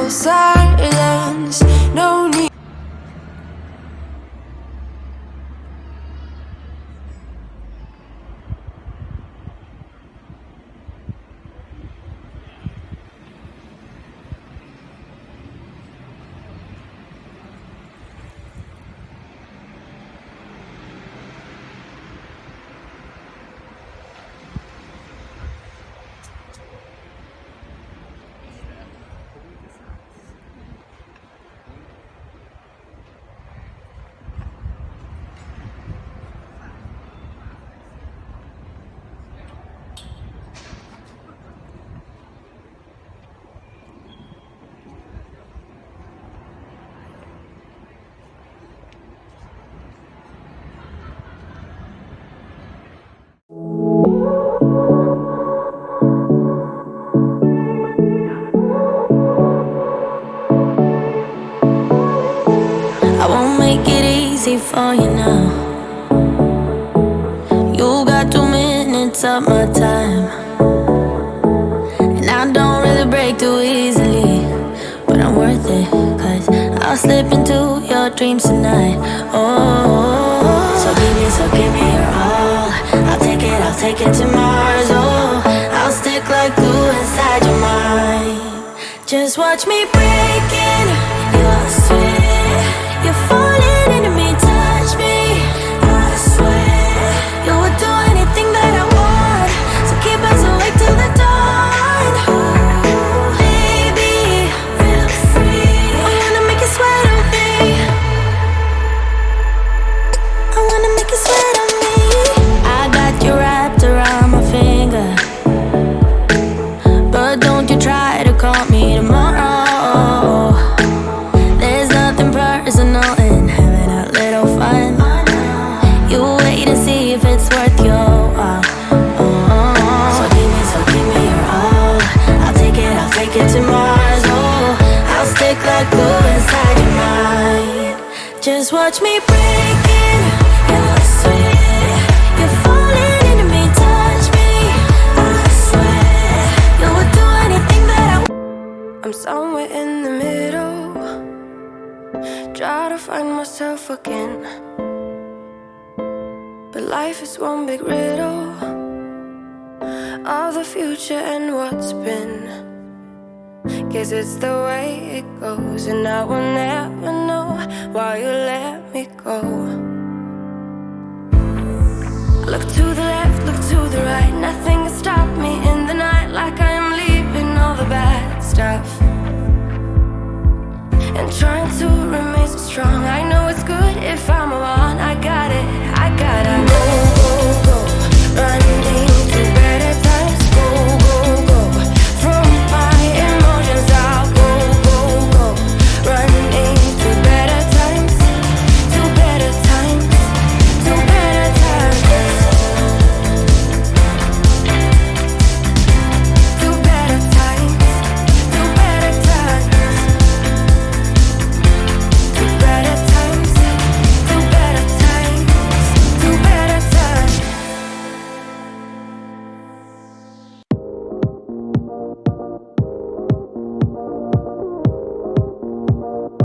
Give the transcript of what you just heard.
no silence, no need. I won't make it easy for you now. You got 2 minutes of my time, and I don't really break too easily, but I'm worth it, 'cause I'll slip into your dreams tonight. Oh, so give me your all. I'll take it to Mars. Oh, I'll stick like glue inside your mind. Just watch me breaking your sweat. You're falling into me, touch me, I swear. You would do anything that I want, so keep us awake till the dawn. Ooh, baby, feel free. I wanna make you sweat on me. I wanna make you sweat on me. I got you wrapped around my finger, but don't you try to call me tomorrow. There's nothing personal in having a little fun. You wait and see if it's worth your while. So give me your all. I'll take it to Mars. Oh, I'll stick like glue inside your mind. Just watch me breaking your sweat. You're falling into me, touch me, I swear. You would do anything that I want. I'm somewhere in the middle, try to find myself again, but life is one big riddle of the future and what's been. Guess it's the way it goes, and I will never know why you let me go. Look to the left, look to the right, nothing can stop me in the night.